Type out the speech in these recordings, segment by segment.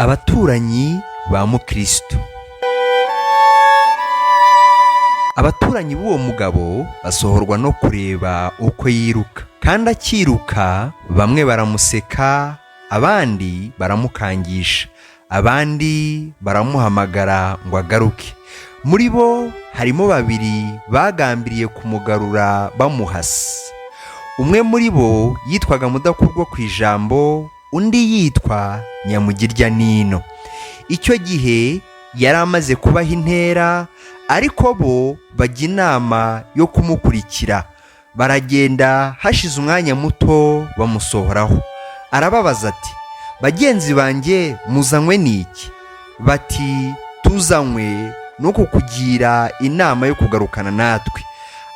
Abaturanyi ba Mukiristo. Abaturanyi b'uwo mugabo basohorwa no kureba uko yiruka, kandi akiruka bamwe baramuseka, abandi baramukangisha, abandi baramuhamagara ngo agaruke. Muri bo harimo babiri bagambiriye kumugarura bamuhase. Umwe muri bo yitwaga Mudakurwa ku ijambo, undi yitwa Nyamugirya Nino. Icyo gihe yari amaze kubaha intera, ariko bo bajya inama yo kumukurikira. Baragenda, hashize umwanya muto bamusohoraho. Arababaza ati, bagenzi banjye muzanywe n'iki? Bati, tuzanywe no kukugira inama yo kugarukana natwe.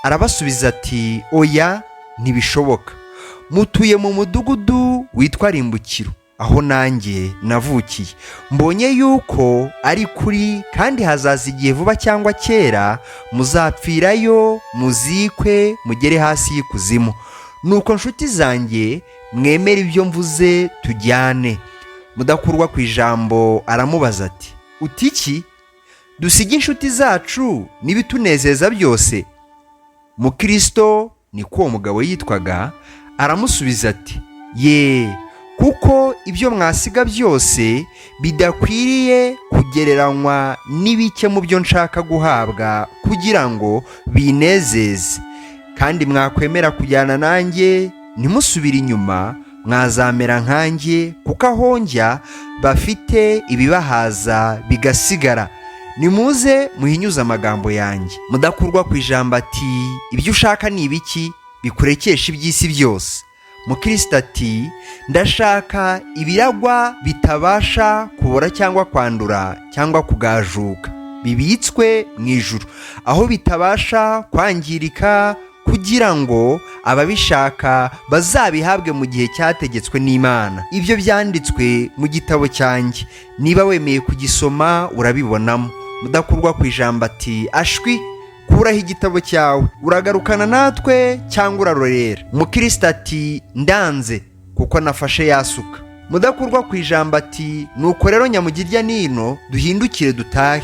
Arabasubiza ati, oya, ntibishoboka. Mutuye mu mudugudu witwa Rimbukiro, aho nanjye navukiye. Mbonye yuko ari kuri, kandi hazaza igihe vuba cyangwa kera muzapfirayo, muzikwe, mugere hasi y'ikuzimu. Nuko nshuti zanjye, mwemere ibyo mvuze, tujyane. Mudakurwa ku ijambo aramubaza ati, utiki? Dusige inshuti zacu n'ibitunezeza byose? Mukiristo, niko uwo mugabo yitwaga, aramusubiza ati, ye, kuko ibyo mwasiga byose bidakwiriye kugereranywa n'ibike mu byo nshaka guhabwa kugira ngo binezeze. Kandi mwakwemera kujyana nanjye, ntimusubire inyuma, mwazamera nkanjye, kuko aho njya bafite ibibahaza bigasigara. Nimuze muhinyuze amagambo yanjye. Mudakurwa ku ijambo ati, ibyo ushaka ni ibiki? Bikurekesha iby'isi byose. Mukristo ati, ndashaka ibiragwa bitabasha kubora cyangwa kwandura cyangwa kugajuka, bibitswe mu ijuru, aho bitabasha kwangirika, kugira ngo ababishaka bazabihabwe mu gihe cyategetswe n'Imana. Ibyo byanditswe mu gitabo cyanjye, niba wemeye kugisoma urabibonamo. Mudakurwa ku ijambo ati, ashwi, kuraho igitabo cyawe, uragarukana natwe cyangwa urarorera? Mukristo ati, ndanze, kuko nafashe yasuka. Mudakurwa ku ijambo ati, nuko rero Nyamugirya Nino, duhindukire dutahe.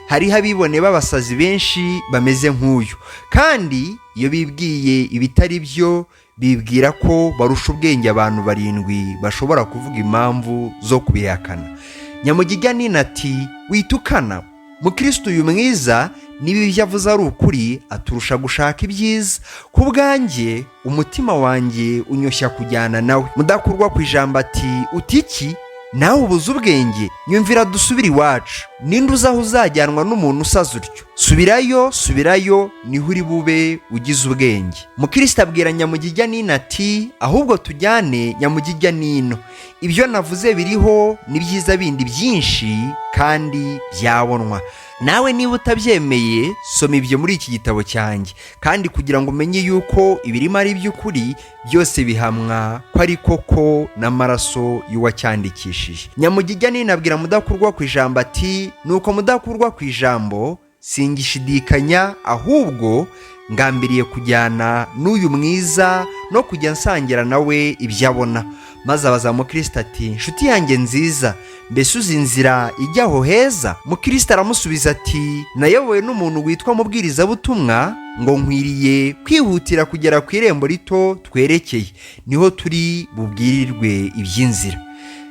Hariho abibone b'abasazi benshi bameze nk'uyu, kandi iyo bibwiye ibitari byo, bibwira ko barusha ubwenge abantu 7 bashobora kuvuga impamvu zo kubihakana. Nyamugirya Nino ati, witukana. Mukristo uyu mwiza, niba ibyo avuze ari ukuri, aturusha gushaka ibyiza. Ku bwanjye umutima wanjye unyoshya kujyana nawe. Mudakurwa ku ijambo ati, utiki? Nawe ubuze ubwenge? Nyumvira dusubire iwacu. Ninde uzi aho uzajyanwa n'umuntu usaza utyo? Subirayo, niho uri bube ugize ubwenge. Mukristo abwira Nyamugirya Nino ati, ahubwo tujyane Nyamugirya Nino. Ibyo navuze biriho n'ibyiza bindi byinshi kandi byabonwa. Nawe niba utabyemeye, soma ibyo muri iki gitabo cyanjye, kandi kugira ngo umenye yuko ibirimo ari iby'ukuri, byose bihamwa ko ari koko n'amaraso y'uwacyandikishije. Nyamugirya Nino abwira Mudakurwa ku ijambo ati, nuko Mudakurwa ku ijambo, singishidikanya, ahubwo ngambiriye kujyana n'uyu mwiza no kujya nsangira nawe ibyo abona. Maze abaza Mukristo ati, nshuti yanjye nziza, mbese uzi inzira ijya aho heza? Mukristo aramusubiza ati, nayobowe n'umuntu witwa mubwirizabutumwa, ngo nkwiriye kwihutira kugera ku irembo rito twerekeye, niho turi bubwirirwe iby'inzira.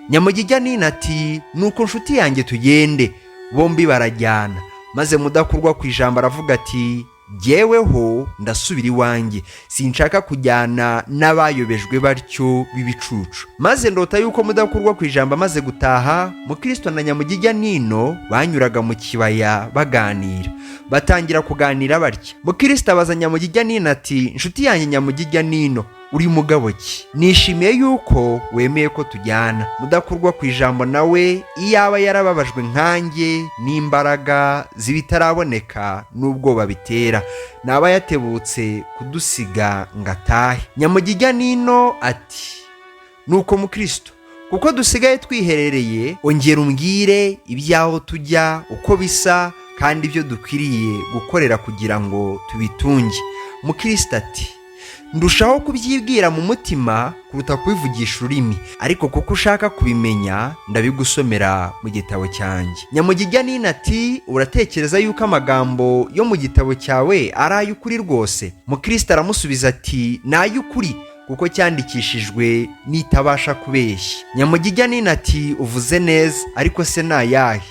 Nyamugirya Nino ati, nuko nshuti yanjye tugende. Bombi barajyana. Maze Mudakurwa ku ijambo aravuga ati, jyeweho ndasubira iwanjye, sinshaka kujyana n'abayobejwe batyo b'ibicucu. Maze ndota yuko Mudakurwa ku ijambo amaze gutaha, Mukristo na Nyamugirya Nino banyuraga mu kibaya baganira. Batangira kuganira batya. Mukristo abaza Nyamugirya Nino ati, nshuti yanjye Nyamugirya Nino, uri mugabo ki? Nishimiye yuko wemeye ko tujyana. Mudakurwa ku ijambo nawe, iyaba yarababajwe nkanjye n'imbaraga z'ibitaraboneka n'ubwoba bitera, naba yatebutse kudusiga ngatahe. Nyamugirya Nino ati, nuko Mukristo, kuko dusigaye twiherereye, ongera umbwire ibyaho tujya uko bisa, kandi ibyo dukwiriye gukorera kugira ngo tubitunge. Mukristo ati, ndushaho kubyibwira mu mutima kuruta kubivugisha ururimi, ariko kuko ushaka kubimenya ndabigusomera mu gitabo cyanjye. Nyamugijya Nina ati, uratekereza yuko amagambo yo mu gitabo cyawe ari ay'ukuri rwose? Mukristo aramusubiza ati, ni ay'ukuri kuko cyandikishijwe nitabasha kubeshya. Nyamugijya Nina ati, uvuze neza, ariko se ni ayahe?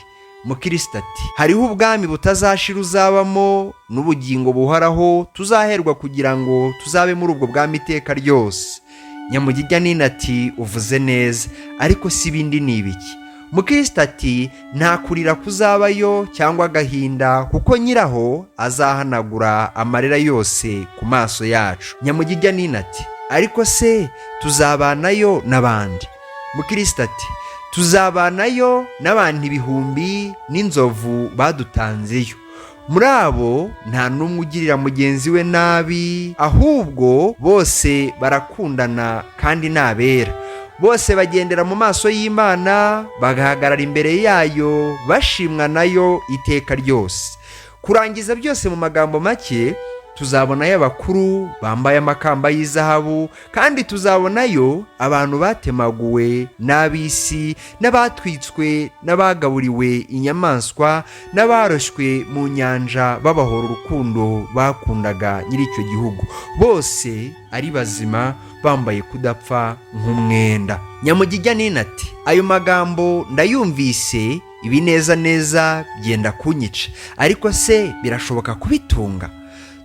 Mukristo ati, hariho ubwami butazashira uzabamo n'ubugingo buhoraho tuzaherwa kugira ngo tuzabe muri ubwo bwami iteka ryose. Nyamugijya Nina ati, uvuze neza, ariko si ibindi ni ibiki? Mukristo ati, nta kurira kuzabayo cyangwa agahinda, kuko nyiraho azahanagura amarira yose ku maso yacu. Nyamugijya Nina ati, ariko se tuzabanayo n'abandi? Mukristo ati, tuzabanayo n'abantu ibihumbi n'inzovu badutanzeyo. Muri abo nta n'umwe ugirira mugenzi we nabi, ahubwo bose barakundana kandi ni abera. Bose bagendera mu maso y'Imana, bagahagarara imbere yayo bashimwa nayo iteka ryose. Kurangiza byose mu magambo make, tuzabonayo abakuru bambaye amakamba y'izahabu, kandi tuzabonayo abantu batemaguwe n'ab'isi, n'abatwitswe, n'abagaburiwe inyamaswa, n'abaroshywe mu nyanja babahora urukundo bakundaga nyiri icyo gihugu, bose ari bazima, bambaye kudapfa nk'umwenda. Nyamugijya Nina ati, ayo magambo ndayumvise, ibi neza neza byenda kunyica, ariko se birashoboka kubitunga?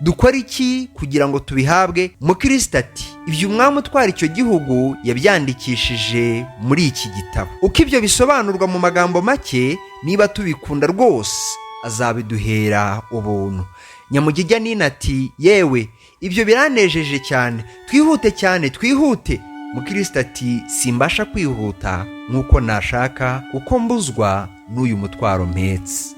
Dukora iki kugira ngo tubihabwe? Mukristo ati, ibyo umwami utwara icyo gihugu yabyandikishije muri iki gitabo. Uko ibyo bisobanurwa mu magambo make, niba tubikunda rwose azabiduhera ubuntu. Nyamugijya Nina ati, yewe ibyo biranejeje cyane, twihute cyane, twihute. Mukristo ati, simbasha kwihuta nk'uko nashaka, kuko mbuzwa n'uyu mutwaro mpetse.